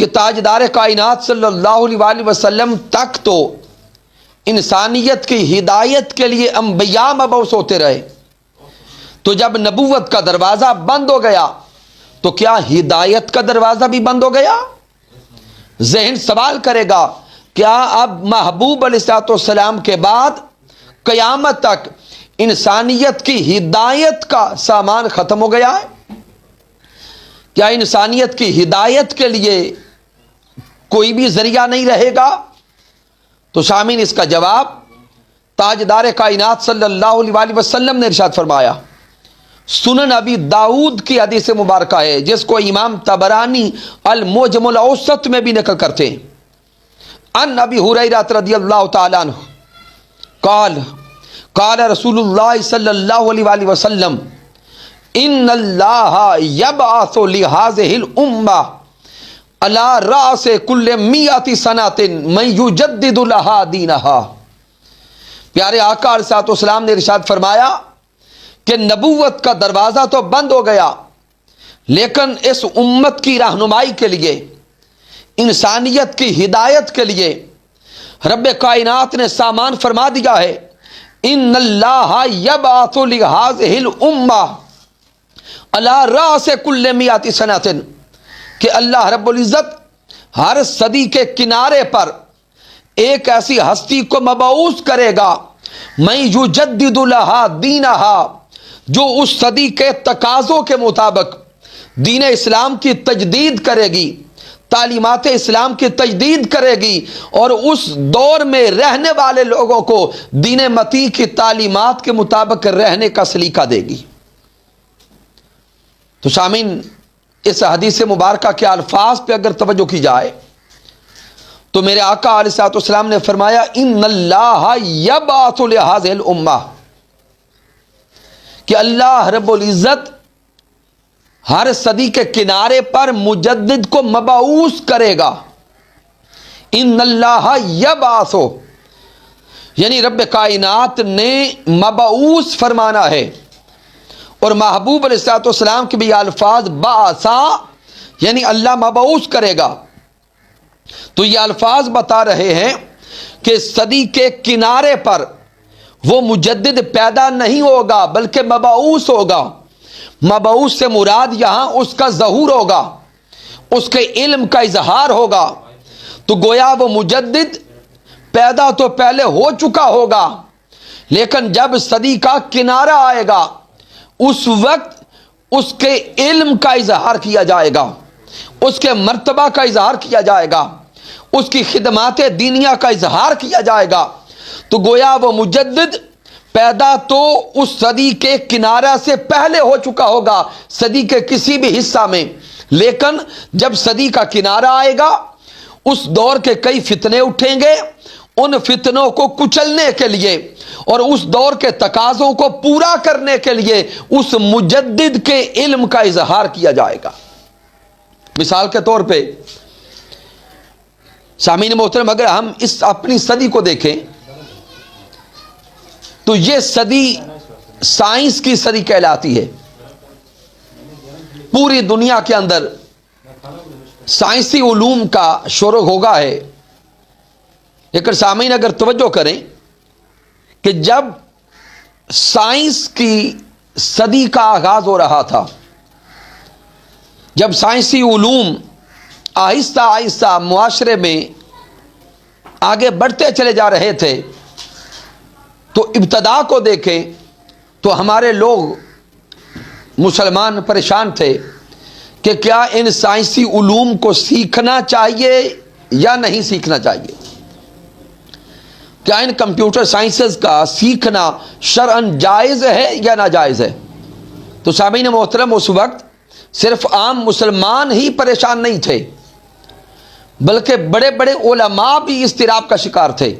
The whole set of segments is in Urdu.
کہ تاجدار کائنات صلی اللہ علیہ وسلم تک تو انسانیت کی ہدایت کے لیے انبیاء مبعوث ہوتے رہے، تو جب نبوت کا دروازہ بند ہو گیا تو کیا ہدایت کا دروازہ بھی بند ہو گیا؟ ذہن سوال کرے گا، کیا اب محبوب علیہ السلام کے بعد قیامت تک انسانیت کی ہدایت کا سامان ختم ہو گیا ہے؟ کیا انسانیت کی ہدایت کے لیے کوئی بھی ذریعہ نہیں رہے گا؟ تو سامعین، اس کا جواب تاجدار کائنات صلی اللہ علیہ وسلم نے ارشاد فرمایا۔ سنن ابی داؤد کی حدیث مبارکہ ہے، جس کو امام طبرانی المعجم الاوسط میں بھی نقل کرتے ہیں۔ ان ابی ہریرہ رضی اللہ تعالی عنہ قال قال رسول اللہ صلی اللہ علیہ وسلم ان اللہ یبعث لہذہ الامہ علی رأس کل 100 سنۃ من یجدد لہا دینہا۔ پیارے آقا علیہ السلام نے ارشاد فرمایا کہ نبوت کا دروازہ تو بند ہو گیا، لیکن اس امت کی رہنمائی کے لیے، انسانیت کی ہدایت کے لیے رب کائنات نے سامان فرما دیا ہے، ان اللہ یبعث لہذہ الامہ علی رأس کل 100 سنۃ، کہ اللہ رب العزت ہر صدی کے کنارے پر ایک ایسی ہستی کو مبعوث کرے گا، من یجدد لہا دینہا، جو اس صدی کے تقاضوں کے مطابق دین اسلام کی تجدید کرے گی، تعلیمات اسلام کی تجدید کرے گی، اور اس دور میں رہنے والے لوگوں کو دین متی کی تعلیمات کے مطابق رہنے کا سلیقہ دے گی۔ تو سامعین، اس حدیث مبارکہ کے الفاظ پہ اگر توجہ کی جائے تو میرے آقا علیہ السلام نے فرمایا ان اللہ یبعث لہذہ الامہ، کہ اللہ رب العزت ہر صدی کے کنارے پر مجدد کو مبعوث کرے گا۔ ان اللہ یبعث، یعنی رب کائنات نے مبعوث فرمانا ہے، اور محبوب علیہ السلام کے بھی الفاظ بعثا، یعنی اللہ مبعوث کرے گا۔ تو یہ الفاظ بتا رہے ہیں کہ صدی کے کنارے پر وہ مجدد پیدا نہیں ہوگا بلکہ مبعوث ہوگا۔ مبعوث سے مراد یہاں اس کا ظہور ہوگا، اس کے علم کا اظہار ہوگا۔ تو گویا وہ مجدد پیدا تو پہلے ہو چکا ہوگا، لیکن جب صدی کا کنارہ آئے گا اس وقت اس کے علم کا اظہار کیا جائے گا، اس کے مرتبہ کا اظہار کیا جائے گا، اس کی خدمات دینیہ کا اظہار کیا جائے گا۔ تو گویا وہ مجدد پیدا تو اس صدی کے کنارہ سے پہلے ہو چکا ہوگا، صدی کے کسی بھی حصہ میں، لیکن جب صدی کا کنارہ آئے گا اس دور کے کئی فتنے اٹھیں گے، ان فتنوں کو کچلنے کے لیے اور اس دور کے تقاضوں کو پورا کرنے کے لیے اس مجدد کے علم کا اظہار کیا جائے گا۔ مثال کے طور پہ سامعین محترم، اگر ہم اس اپنی صدی کو دیکھیں تو یہ صدی سائنس کی صدی کہلاتی ہے۔ پوری دنیا کے اندر سائنسی علوم کا شور و غوغا ہے، لیکن سامعین اگر توجہ کریں کہ جب سائنس کی صدی کا آغاز ہو رہا تھا، جب سائنسی علوم آہستہ آہستہ معاشرے میں آگے بڑھتے چلے جا رہے تھے، تو ابتدا کو دیکھیں تو ہمارے لوگ مسلمان پریشان تھے کہ کیا ان سائنسی علوم کو سیکھنا چاہیے یا نہیں سیکھنا چاہیے، کیا ان کمپیوٹر سائنسز کا سیکھنا شرعاً جائز ہے یا ناجائز ہے۔ تو سامعین محترم، اس وقت صرف عام مسلمان ہی پریشان نہیں تھے، بلکہ بڑے بڑے علماء بھی اضطراب کا شکار تھے،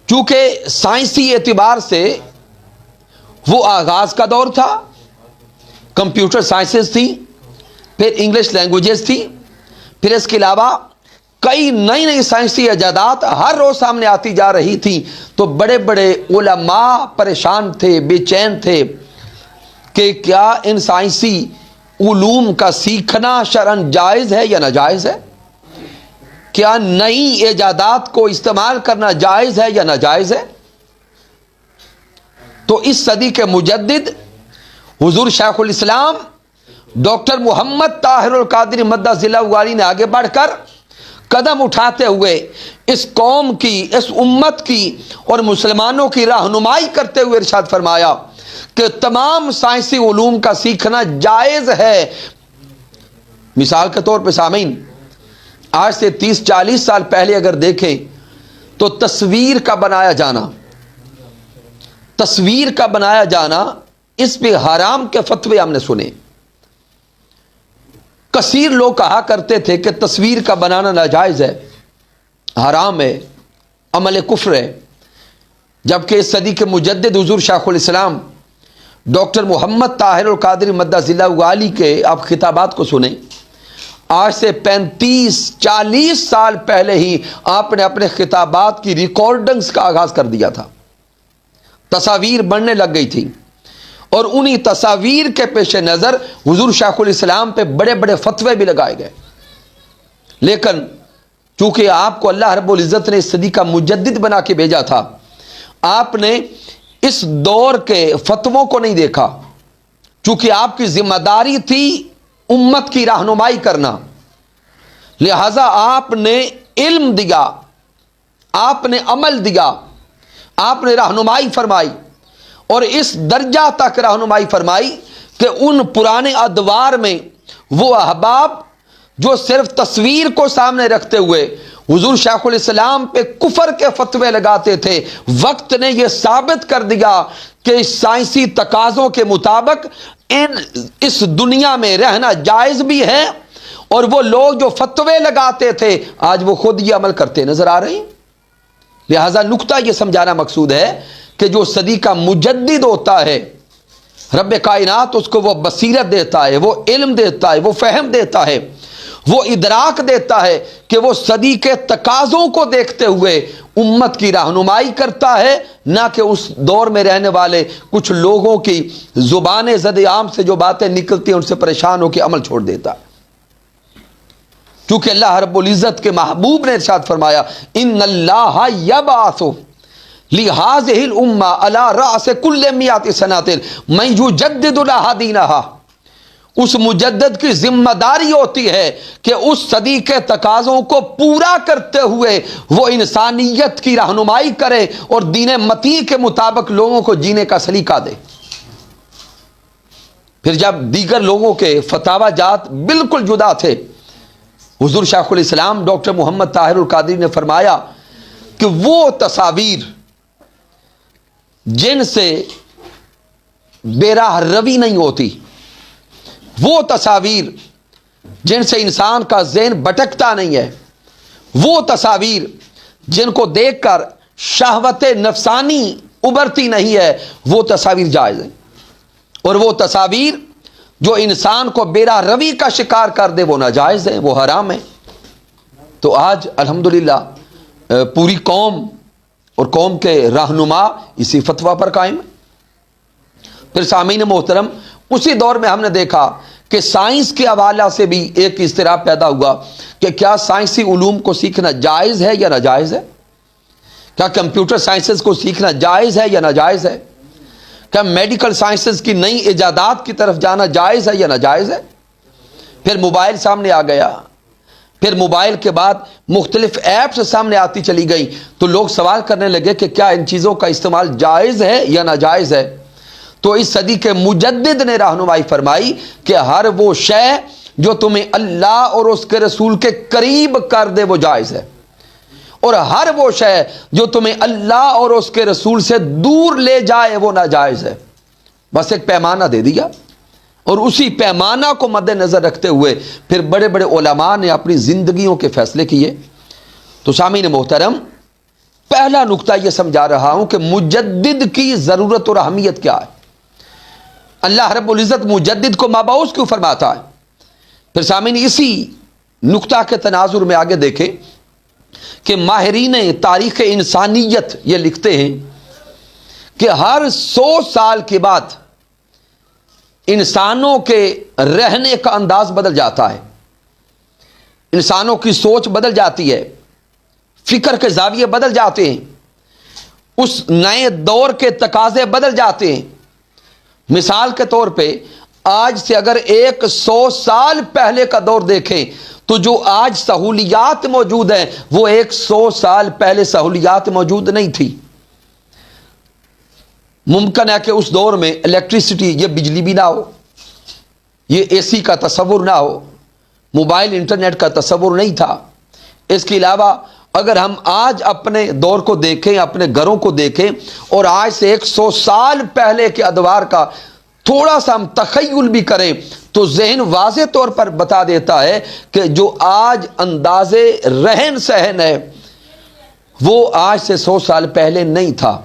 کیونکہ سائنسی اعتبار سے وہ آغاز کا دور تھا، کمپیوٹر سائنسز تھی، پھر انگلش لینگویجز تھی، پھر اس کے علاوہ کئی نئی نئی سائنسی ایجادات ہر روز سامنے آتی جا رہی تھی۔ تو بڑے بڑے علماء پریشان تھے، بے چین تھے کہ کیا ان سائنسی علوم کا سیکھنا شرعن جائز ہے یا ناجائز ہے؟ کیا نئی ایجادات کو استعمال کرنا جائز ہے یا ناجائز ہے؟ تو اس صدی کے مجدد حضور شیخ الاسلام ڈاکٹر محمد طاہر القادری مدث ذلہ نے آگے بڑھ کر قدم اٹھاتے ہوئے اس قوم کی، اس امت کی اور مسلمانوں کی رہنمائی کرتے ہوئے ارشاد فرمایا کہ تمام سائنسی علوم کا سیکھنا جائز ہے۔ مثال کے طور پہ سامعین، آج سے 30-40 سال پہلے اگر دیکھیں تو تصویر کا بنایا جانا اس پہ حرام کے فتوے ہم نے سنے۔ کثیر لوگ کہا کرتے تھے کہ تصویر کا بنانا ناجائز ہے، حرام ہے، عمل کفر ہے، جبکہ اس صدی کے مجدد حضور شیخ الاسلام ڈاکٹر محمد طاہر القادری مدث ذلہ کے آپ خطابات کو سنیں۔ آج سے 35-40 سال پہلے ہی آپ نے اپنے خطابات کی ریکارڈنگز کا آغاز کر دیا تھا، تصاویر بننے لگ گئی تھی، اور انہی تصاویر کے پیش نظر حضور شیخ الاسلام پہ بڑے بڑے فتوے بھی لگائے گئے۔ لیکن چونکہ آپ کو اللہ رب العزت نے اس صدی کا مجدد بنا کے بھیجا تھا، آپ نے اس دور کے فتووں کو نہیں دیکھا، چونکہ آپ کی ذمہ داری تھی امت کی رہنمائی کرنا، لہذا آپ نے علم دیا، آپ نے عمل دیا، آپ نے رہنمائی فرمائی، اور اس درجہ تک رہنمائی فرمائی کہ ان پرانے ادوار میں وہ احباب جو صرف تصویر کو سامنے رکھتے ہوئے حضور شیخ الاسلام پہ کفر کے فتوے لگاتے تھے، وقت نے یہ ثابت کر دیا کہ سائنسی تقاضوں کے مطابق اس دنیا میں رہنا جائز بھی ہے، اور وہ لوگ جو فتوے لگاتے تھے آج وہ خود یہ عمل کرتے نظر آ رہے ہیں۔ لہذا نقطہ یہ سمجھانا مقصود ہے کہ جو صدی کا مجدد ہوتا ہے، رب کائنات اس کو وہ بصیرت دیتا ہے، وہ علم دیتا ہے، وہ فہم دیتا ہے، وہ ادراک دیتا ہے کہ وہ صدی کے تقاضوں کو دیکھتے ہوئے امت کی رہنمائی کرتا ہے، نہ کہ اس دور میں رہنے والے کچھ لوگوں کی زبان زد عام سے جو باتیں نکلتی ہیں ان سے پریشان ہو کے عمل چھوڑ دیتا ہے۔ کیونکہ اللہ رب العزت کے محبوب نے ارشاد فرمایا ان اللہ یبعث لہذہ الامہ علی رأس کل مئات سنۃ من یجدد لہا دینہا، اس مجدد کی ذمہ داری ہوتی ہے کہ اس صدی کے تقاضوں کو پورا کرتے ہوئے وہ انسانیت کی رہنمائی کرے اور دین متی کے مطابق لوگوں کو جینے کا سلیقہ دے۔ پھر جب دیگر لوگوں کے فتاوی جات بالکل جدا تھے، حضور شیخ الاسلام ڈاکٹر محمد طاہر القادری نے فرمایا کہ وہ تصاویر جن سے بے راہ روی نہیں ہوتی، وہ تصاویر جن سے انسان کا ذہن بھٹکتا نہیں ہے، وہ تصاویر جن کو دیکھ کر شہوت نفسانی ابھرتی نہیں ہے، وہ تصاویر جائز ہیں، اور وہ تصاویر جو انسان کو بے راہ روی کا شکار کر دے وہ ناجائز ہیں، وہ حرام ہیں۔ تو آج الحمدللہ پوری قوم اور قوم کے رہنما اسی فتویٰ پر قائم ہے۔ پھر سامعین محترم، اسی دور میں ہم نے دیکھا کہ سائنس کے حوالہ سے بھی ایک اضطراب پیدا ہوا کہ کیا سائنسی علوم کو سیکھنا جائز ہے یا ناجائز ہے؟ کیا کمپیوٹر سائنسز کو سیکھنا جائز ہے یا ناجائز ہے؟ کیا میڈیکل سائنسز کی نئی ایجادات کی طرف جانا جائز ہے یا ناجائز ہے؟ پھر موبائل سامنے آ گیا، پھر موبائل کے بعد مختلف ایپس سامنے آتی چلی گئی، تو لوگ سوال کرنے لگے کہ کیا ان چیزوں کا استعمال جائز ہے یا ناجائز ہے؟ تو اس صدی کے مجدد نے رہنمائی فرمائی کہ ہر وہ شے جو تمہیں اللہ اور اس کے رسول کے قریب کر دے وہ جائز ہے، اور ہر وہ شے جو تمہیں اللہ اور اس کے رسول سے دور لے جائے وہ ناجائز ہے۔ بس ایک پیمانہ دے دیا، اور اسی پیمانہ کو مد نظر رکھتے ہوئے پھر بڑے بڑے علماء نے اپنی زندگیوں کے فیصلے کیے۔ تو سامعین محترم، پہلا نقطہ یہ سمجھا رہا ہوں کہ مجدد کی ضرورت اور اہمیت کیا ہے، اللہ رب العزت مجدد کو مبعوث کیوں فرماتا ہے۔ پھر سامعین اسی نقطہ کے تناظر میں آگے دیکھیں کہ ماہرین تاریخ انسانیت یہ لکھتے ہیں کہ ہر 100 سال کے بعد انسانوں کے رہنے کا انداز بدل جاتا ہے، انسانوں کی سوچ بدل جاتی ہے، فکر کے زاویے بدل جاتے ہیں، اس نئے دور کے تقاضے بدل جاتے ہیں۔ مثال کے طور پہ آج سے اگر 100 سال پہلے کا دور دیکھیں تو جو آج سہولیات موجود ہیں وہ 100 سال پہلے سہولیات موجود نہیں تھی۔ ممکن ہے کہ اس دور میں الیکٹریسٹی، یہ بجلی بھی نہ ہو، یہ اے سی کا تصور نہ ہو، موبائل انٹرنیٹ کا تصور نہیں تھا۔ اس کے علاوہ اگر ہم آج اپنے دور کو دیکھیں، اپنے گھروں کو دیکھیں اور آج سے 100 سال پہلے کے ادوار کا تھوڑا سا ہم تخیل بھی کریں تو ذہن واضح طور پر بتا دیتا ہے کہ جو آج انداز رہن سہن ہے وہ آج سے 100 سال پہلے نہیں تھا۔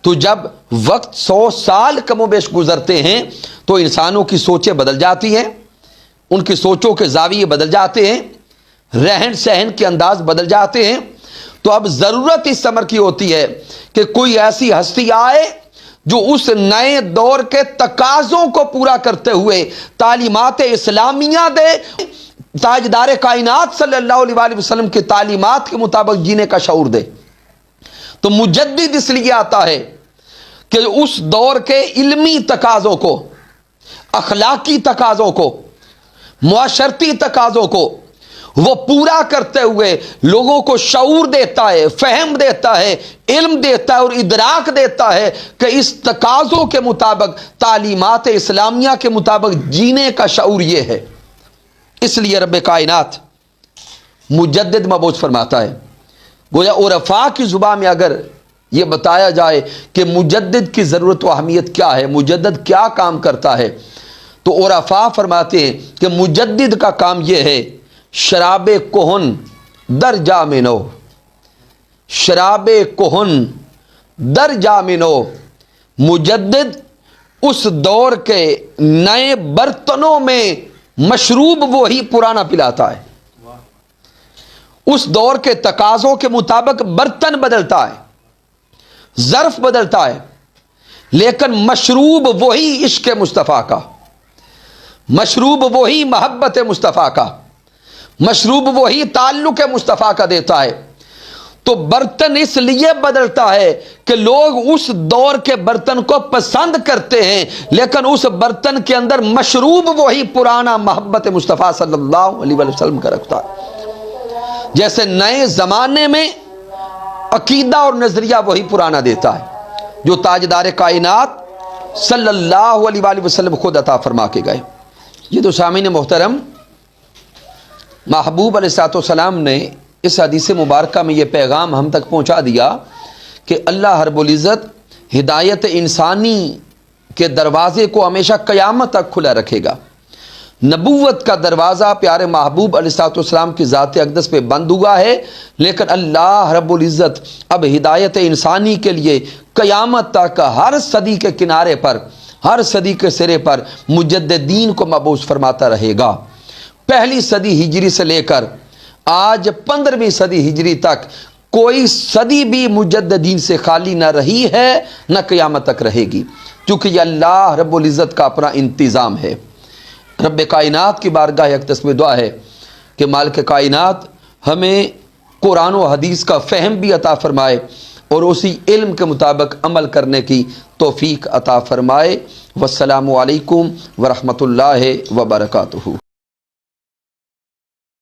تو جب وقت 100 سال کم و بیش گزرتے ہیں تو انسانوں کی سوچیں بدل جاتی ہیں، ان کی سوچوں کے زاویے بدل جاتے ہیں، رہن سہن کے انداز بدل جاتے ہیں۔ تو اب ضرورت اس امر کی ہوتی ہے کہ کوئی ایسی ہستی آئے جو اس نئے دور کے تقاضوں کو پورا کرتے ہوئے تعلیمات اسلامیہ دے، تاجدار کائنات صلی اللہ علیہ وسلم کی تعلیمات کے مطابق جینے کا شعور دے۔ تو مجدد اس لیے آتا ہے کہ اس دور کے علمی تقاضوں کو، اخلاقی تقاضوں کو، معاشرتی تقاضوں کو وہ پورا کرتے ہوئے لوگوں کو شعور دیتا ہے، فہم دیتا ہے، علم دیتا ہے اور ادراک دیتا ہے کہ اس تقاضوں کے مطابق، تعلیمات اسلامیہ کے مطابق جینے کا شعور یہ ہے۔ اس لیے رب کائنات مجدد مبعوث فرماتا ہے۔ گویا عرفاء کی زبان میں اگر یہ بتایا جائے کہ مجدد کی ضرورت و اہمیت کیا ہے، مجدد کیا کام کرتا ہے، تو عرفاء فرماتے ہیں کہ مجدد کا کام یہ ہے، شراب کہن در جام نو، شراب کہن در جام نو، مجدد اس دور کے نئے برتنوں میں مشروب وہی پرانا پلاتا ہے۔ اس دور کے تقاضوں کے مطابق برتن بدلتا ہے، ظرف بدلتا ہے، لیکن مشروب وہی عشق مصطفیٰ کا، مشروب وہی محبت مصطفیٰ کا، مشروب وہی تعلق مصطفیٰ کا دیتا ہے۔ تو برتن اس لیے بدلتا ہے کہ لوگ اس دور کے برتن کو پسند کرتے ہیں، لیکن اس برتن کے اندر مشروب وہی پرانا محبت مصطفیٰ صلی اللہ علیہ وسلم کا رکھتا ہے۔ جیسے نئے زمانے میں عقیدہ اور نظریہ وہی پرانا دیتا ہے جو تاجدار کائنات صلی اللہ علیہ وآلہ وسلم خود عطا فرما کے گئے۔ یہ تو سامعین محترم، محبوب علیہ السلام نے اس حدیث مبارکہ میں یہ پیغام ہم تک پہنچا دیا کہ اللہ رب العزت ہدایت انسانی کے دروازے کو ہمیشہ قیامت تک کھلا رکھے گا۔ نبوت کا دروازہ پیارے محبوب علیہ السلام کی ذات اقدس پہ بند ہوا ہے، لیکن اللہ رب العزت اب ہدایت انسانی کے لیے قیامت تک ہر صدی کے کنارے پر، ہر صدی کے سرے پر مجددین کو مبعوث فرماتا رہے گا۔ پہلی صدی ہجری سے لے کر آج 15ویں صدی ہجری تک کوئی صدی بھی مجددین سے خالی نہ رہی ہے، نہ قیامت تک رہے گی، کیونکہ یہ اللہ رب العزت کا اپنا انتظام ہے۔ رب کائنات کی بارگاہ اقدس میں دعا ہے کہ مالک کائنات ہمیں قرآن و حدیث کا فہم بھی عطا فرمائے اور اسی علم کے مطابق عمل کرنے کی توفیق عطا فرمائے۔ والسلام علیکم ورحمۃ اللہ وبرکاتہ۔